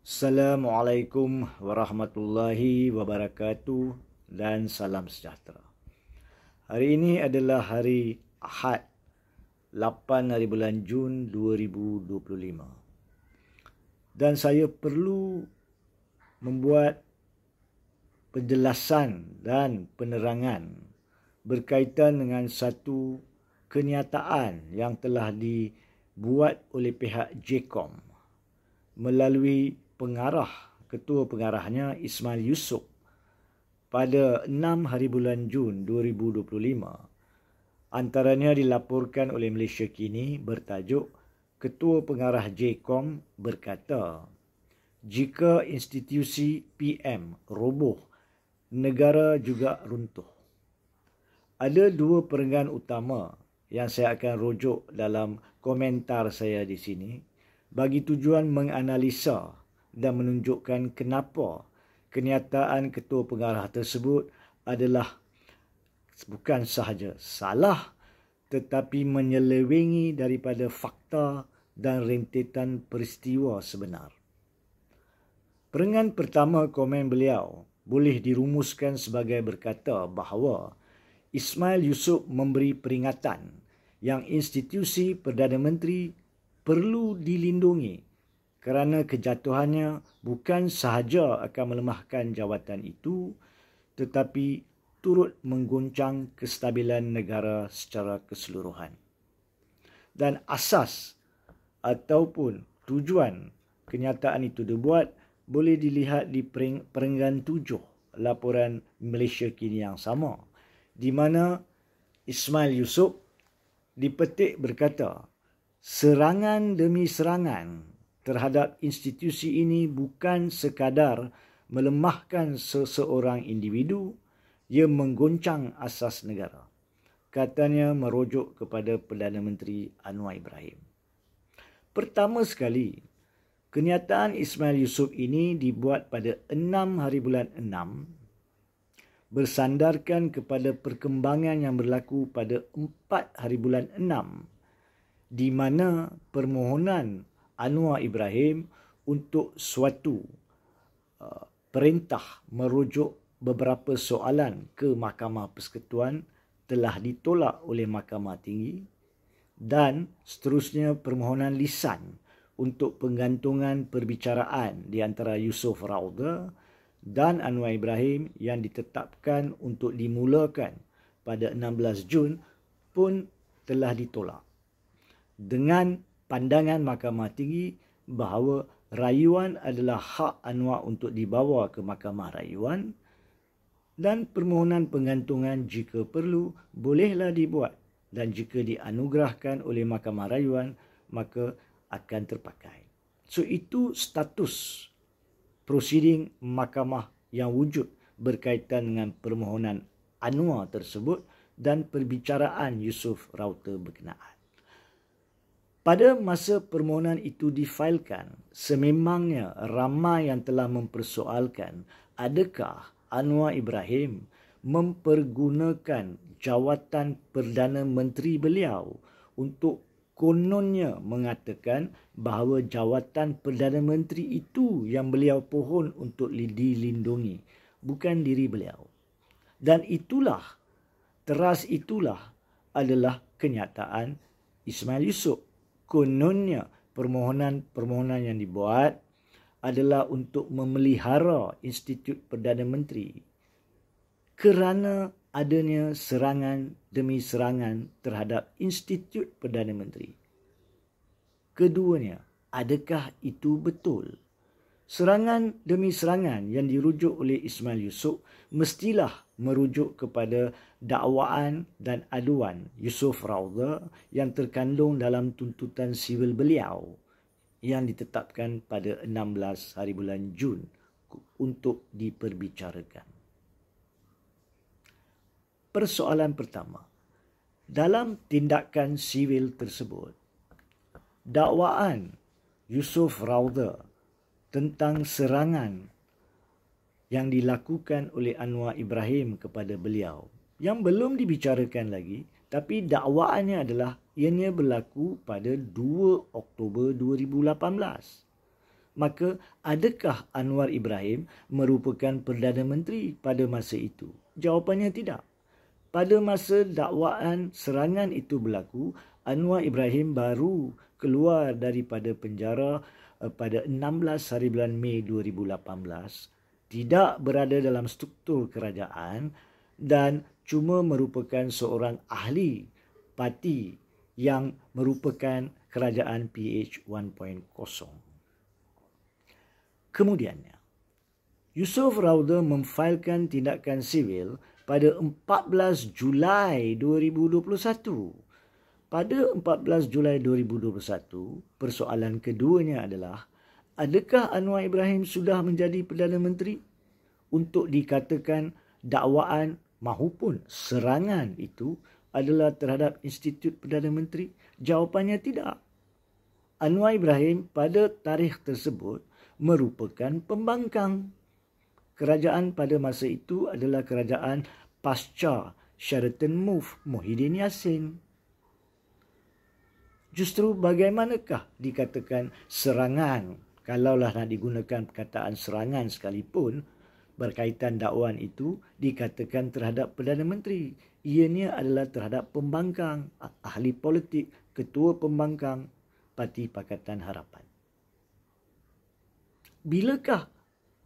Assalamualaikum warahmatullahi wabarakatuh dan salam sejahtera. Hari ini adalah hari Ahad 8 hari bulan Jun 2025. Dan saya perlu membuat penjelasan dan penerangan berkaitan dengan satu kenyataan yang telah dibuat oleh pihak JCOM melalui ketua pengarahnya Ismail Yusof pada 6 hari bulan Jun 2025. Antaranya dilaporkan oleh Malaysia Kini bertajuk Ketua Pengarah JCOM berkata, jika institusi PM roboh, negara juga runtuh. Ada dua perenggan utama yang saya akan rujuk dalam komentar saya di sini bagi tujuan menganalisa dan menunjukkan kenapa kenyataan ketua pengarah tersebut adalah bukan sahaja salah tetapi menyelewengi daripada fakta dan rentetan peristiwa sebenar. Perenggan pertama komen beliau boleh dirumuskan sebagai berkata bahawa Ismail Yusof memberi peringatan yang institusi Perdana Menteri perlu dilindungi kerana kejatuhannya bukan sahaja akan melemahkan jawatan itu tetapi turut mengguncang kestabilan negara secara keseluruhan. Dan asas ataupun tujuan kenyataan itu dibuat boleh dilihat di perenggan 7 laporan Malaysia Kini yang sama, di mana Ismail Yusof dipetik berkata, serangan demi serangan terhadap institusi ini bukan sekadar melemahkan seseorang individu, ia menggoncang asas negara. Katanya merujuk kepada Perdana Menteri Anwar Ibrahim. Pertama sekali, kenyataan Ismail Yusof ini dibuat pada 6 hari bulan 6 bersandarkan kepada perkembangan yang berlaku pada 4 hari bulan 6 di mana permohonan Anwar Ibrahim untuk suatu perintah merujuk beberapa soalan ke Mahkamah Persekutuan telah ditolak oleh Mahkamah Tinggi, dan seterusnya permohonan lisan untuk penggantungan perbicaraan di antara Yusof Raudha dan Anwar Ibrahim yang ditetapkan untuk dimulakan pada 16 Jun pun telah ditolak, dengan pandangan Mahkamah Tinggi bahawa rayuan adalah hak Anwar untuk dibawa ke Mahkamah Rayuan dan permohonan penggantungan jika perlu bolehlah dibuat, dan jika dianugerahkan oleh Mahkamah Rayuan maka akan terpakai. So itu status prosiding mahkamah yang wujud berkaitan dengan permohonan Anwar tersebut dan perbicaraan Yusof Raudha berkenaan. Pada masa permohonan itu difailkan, sememangnya ramai yang telah mempersoalkan adakah Anwar Ibrahim mempergunakan jawatan Perdana Menteri beliau untuk kononnya mengatakan bahawa jawatan Perdana Menteri itu yang beliau pohon untuk dilindungi, bukan diri beliau. Dan teras itulah adalah kenyataan Ismail Yusof. Kononnya permohonan yang dibuat adalah untuk memelihara Institut Perdana Menteri kerana adanya serangan demi serangan terhadap Institut Perdana Menteri. Keduanya, adakah itu betul? Serangan demi serangan yang dirujuk oleh Ismail Yusof mestilah merujuk kepada dakwaan dan aduan Yusof Raudha yang terkandung dalam tuntutan sivil beliau yang ditetapkan pada 16 hari bulan Jun untuk diperbicarakan. Persoalan pertama, dalam tindakan sivil tersebut, dakwaan Yusof Raudha tentang serangan yang dilakukan oleh Anwar Ibrahim kepada beliau yang belum dibicarakan lagi, tapi dakwaannya adalah ianya berlaku pada 2 Oktober 2018. Maka adakah Anwar Ibrahim merupakan Perdana Menteri pada masa itu? Jawapannya tidak. Pada masa dakwaan serangan itu berlaku, Anwar Ibrahim baru keluar daripada penjara pada 16 hari bulan Mei 2018, tidak berada dalam struktur kerajaan dan cuma merupakan seorang ahli parti yang merupakan kerajaan PH 1.0. Kemudiannya, Yusof Rauda memfailkan tindakan sivil pada 14 Julai 2021. Pada 14 Julai 2021, persoalan keduanya adalah, adakah Anwar Ibrahim sudah menjadi Perdana Menteri? Untuk dikatakan dakwaan maupun serangan itu adalah terhadap institut Perdana Menteri? Jawapannya tidak. Anwar Ibrahim pada tarikh tersebut merupakan pembangkang. Kerajaan pada masa itu adalah kerajaan pasca Sheraton Move Muhyiddin Yassin. Justru bagaimanakah dikatakan serangan, kalaulah nak digunakan perkataan serangan sekalipun, berkaitan dakwaan itu dikatakan terhadap Perdana Menteri. Ianya adalah terhadap pembangkang, ahli politik, ketua pembangkang Parti Pakatan Harapan. Bilakah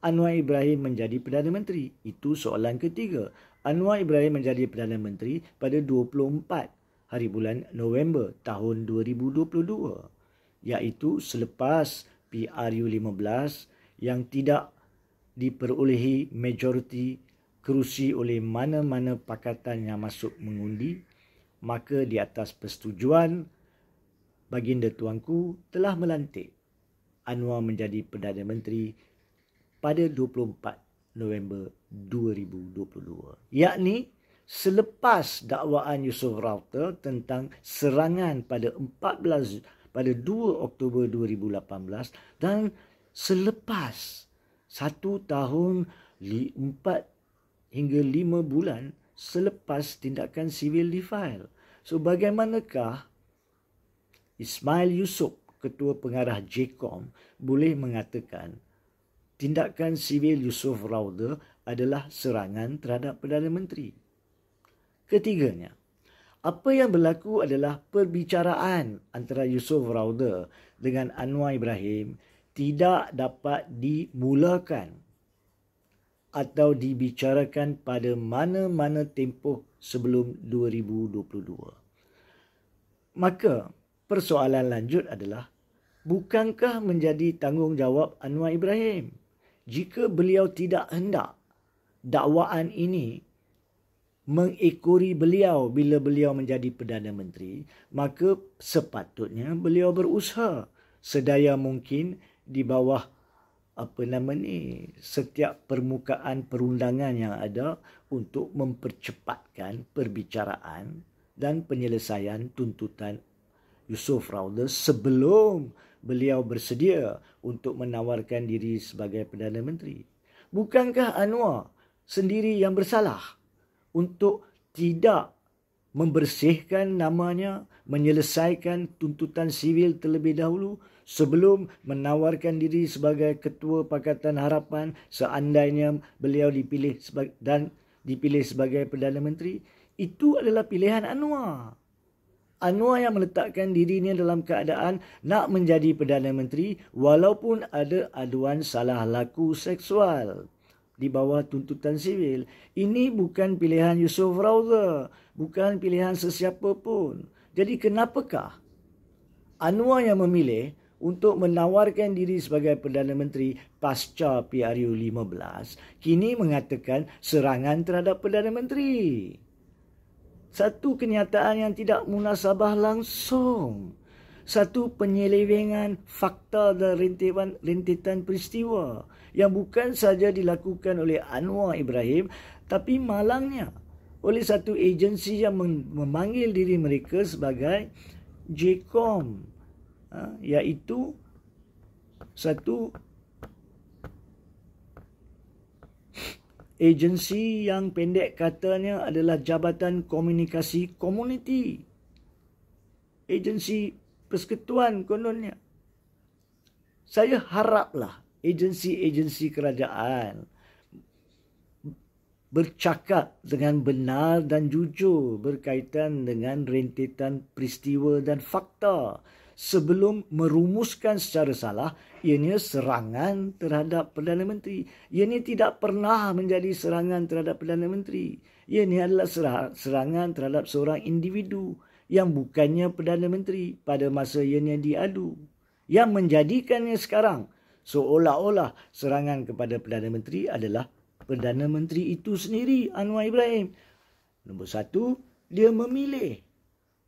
Anwar Ibrahim menjadi Perdana Menteri? Itu soalan ketiga. Anwar Ibrahim menjadi Perdana Menteri pada 24 hari bulan November tahun 2022, iaitu selepas PRU 15 yang tidak diperolehi majoriti kerusi oleh mana-mana pakatan yang masuk mengundi, maka di atas persetujuan baginda tuanku telah melantik Anwar menjadi Perdana Menteri pada 24 November 2022. Yakni selepas dakwaan Yusof Rauda tentang serangan pada 2 Oktober 2018 dan selepas 1 tahun 4 hingga 5 bulan selepas tindakan sivil difail. So bagaimanakah Ismail Yusof, Ketua Pengarah JCOM, boleh mengatakan tindakan sivil Yusof Rauda adalah serangan terhadap Perdana Menteri? Ketiganya, apa yang berlaku adalah perbicaraan antara Yusof Rauda dengan Anwar Ibrahim tidak dapat dimulakan atau dibicarakan pada mana-mana tempoh sebelum 2022. Maka persoalan lanjut adalah, bukankah menjadi tanggungjawab Anwar Ibrahim jika beliau tidak hendak dakwaan ini mengekori beliau bila beliau menjadi Perdana Menteri, maka sepatutnya beliau berusaha sedaya mungkin di bawah setiap permukaan perundangan yang ada untuk mempercepatkan perbicaraan dan penyelesaian tuntutan Yusof Rauda sebelum beliau bersedia untuk menawarkan diri sebagai Perdana Menteri. Bukankah Anwar sendiri yang bersalah untuk tidak membersihkan namanya, menyelesaikan tuntutan sivil terlebih dahulu sebelum menawarkan diri sebagai Ketua Pakatan Harapan seandainya beliau dipilih sebagai Perdana Menteri? Itu adalah pilihan Anwar. Anwar yang meletakkan dirinya dalam keadaan nak menjadi Perdana Menteri walaupun ada aduan salah laku seksual di bawah tuntutan sivil. Ini bukan pilihan Yusof Rauda, bukan pilihan sesiapa pun. Jadi kenapakah Anwar yang memilih untuk menawarkan diri sebagai Perdana Menteri pasca PRU 15 kini mengatakan serangan terhadap Perdana Menteri? Satu kenyataan yang tidak munasabah langsung. Satu penyelewengan fakta dan rentetan peristiwa yang bukan saja dilakukan oleh Anwar Ibrahim, tapi malangnya oleh satu agensi yang memanggil diri mereka sebagai JCOM, iaitu satu agensi yang pendek katanya adalah Jabatan Komunikasi Komuniti. Agensi persekutuan kononnya. Saya haraplah agensi-agensi kerajaan bercakap dengan benar dan jujur berkaitan dengan rentetan peristiwa dan fakta sebelum merumuskan secara salah ianya serangan terhadap Perdana Menteri. Ianya tidak pernah menjadi serangan terhadap Perdana Menteri. Ianya adalah serangan terhadap seorang individu yang bukannya Perdana Menteri pada masa ianya diadu, yang menjadikannya sekarang seolah-olah serangan kepada Perdana Menteri adalah Perdana Menteri itu sendiri, Anwar Ibrahim. Nombor satu, dia memilih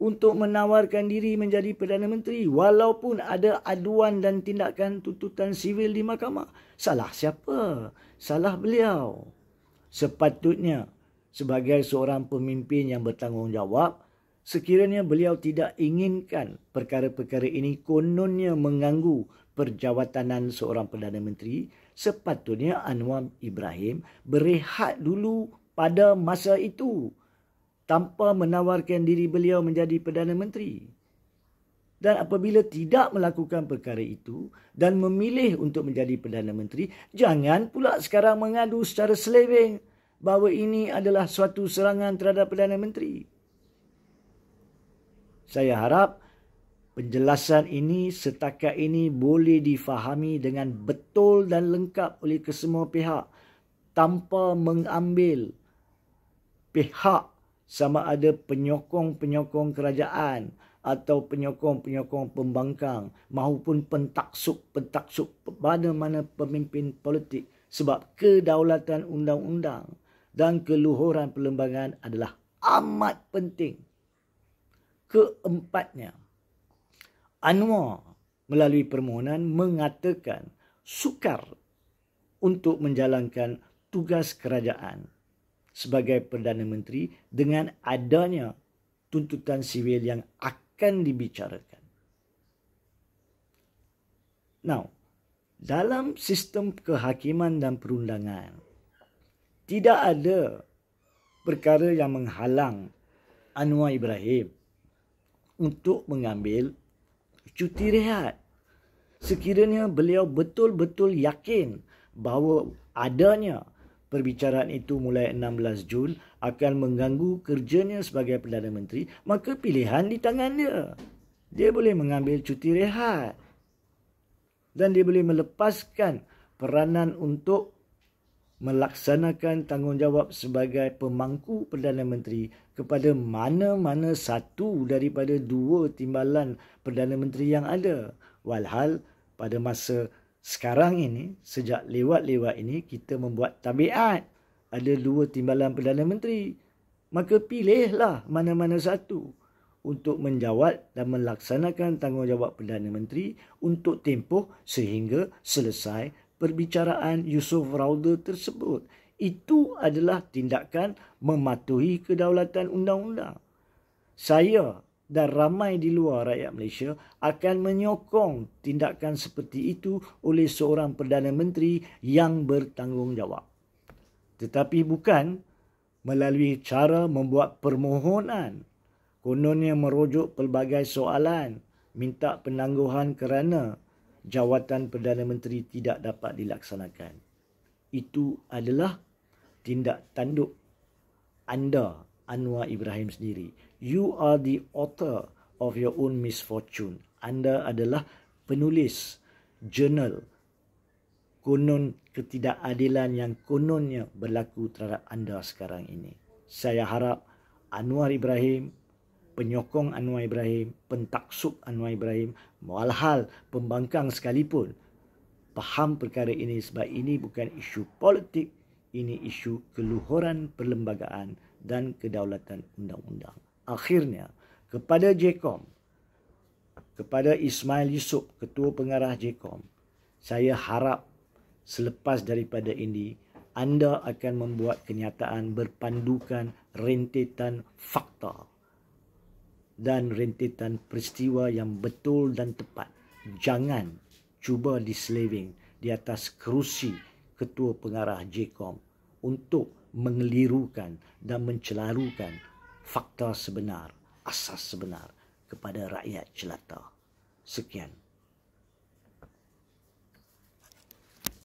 untuk menawarkan diri menjadi Perdana Menteri walaupun ada aduan dan tindakan tuntutan sivil di mahkamah. Salah siapa? Salah beliau. Sepatutnya sebagai seorang pemimpin yang bertanggungjawab, sekiranya beliau tidak inginkan perkara-perkara ini kononnya mengganggu perjawatanan seorang Perdana Menteri, sepatutnya Anwar Ibrahim berehat dulu pada masa itu tanpa menawarkan diri beliau menjadi Perdana Menteri. Dan apabila tidak melakukan perkara itu dan memilih untuk menjadi Perdana Menteri, jangan pula sekarang mengadu secara seleweng bahawa ini adalah suatu serangan terhadap Perdana Menteri. Saya harap penjelasan ini setakat ini boleh difahami dengan betul dan lengkap oleh kesemua pihak tanpa mengambil pihak sama ada penyokong-penyokong kerajaan atau penyokong-penyokong pembangkang maupun pentaksub-pentaksub mana-mana pemimpin politik, sebab kedaulatan undang-undang dan keluhuran perlembagaan adalah amat penting. Keempatnya, Anwar melalui permohonan mengatakan sukar untuk menjalankan tugas kerajaan sebagai Perdana Menteri dengan adanya tuntutan sivil yang akan dibicarakan. Now, dalam sistem kehakiman dan perundangan, tidak ada perkara yang menghalang Anwar Ibrahim untuk mengambil cuti rehat sekiranya beliau betul-betul yakin bahawa adanya perbicaraan itu mulai 16 Jun akan mengganggu kerjanya sebagai Perdana Menteri, maka pilihan di tangan dia. Dia boleh mengambil cuti rehat dan dia boleh melepaskan peranan untuk melaksanakan tanggungjawab sebagai pemangku Perdana Menteri kepada mana-mana satu daripada dua timbalan Perdana Menteri yang ada. Walhal pada masa sekarang ini, sejak lewat-lewat ini, kita membuat tabiat ada dua timbalan Perdana Menteri. Maka pilihlah mana-mana satu untuk menjawab dan melaksanakan tanggungjawab Perdana Menteri untuk tempoh sehingga selesai perbicaraan Yusof Rauda tersebut. Itu adalah tindakan mematuhi kedaulatan undang-undang. Saya dan ramai di luar rakyat Malaysia akan menyokong tindakan seperti itu oleh seorang Perdana Menteri yang bertanggungjawab. Tetapi bukan melalui cara membuat permohonan kononnya merujuk pelbagai soalan, minta penangguhan kerana jawatan Perdana Menteri tidak dapat dilaksanakan. Itu adalah tindak tanduk anda, Anwar Ibrahim sendiri. You are the author of your own misfortune. Anda adalah penulis jurnal konon ketidakadilan yang kononnya berlaku terhadap anda sekarang ini. Saya harap Anwar Ibrahim, penyokong Anwar Ibrahim, pentaksub Anwar Ibrahim, walhal pembangkang sekalipun, faham perkara ini sebab ini bukan isu politik, ini isu keluhuran perlembagaan dan kedaulatan undang-undang. Akhirnya, kepada JKOM, kepada Ismail Yusof, Ketua Pengarah JKOM, saya harap selepas daripada ini, anda akan membuat kenyataan berpandukan rentetan fakta dan rentetan peristiwa yang betul dan tepat. Jangan cuba diseleweng di atas kerusi Ketua Pengarah JKOM untuk mengelirukan dan mencelarukan fakta sebenar, asas sebenar kepada rakyat jelata. Sekian.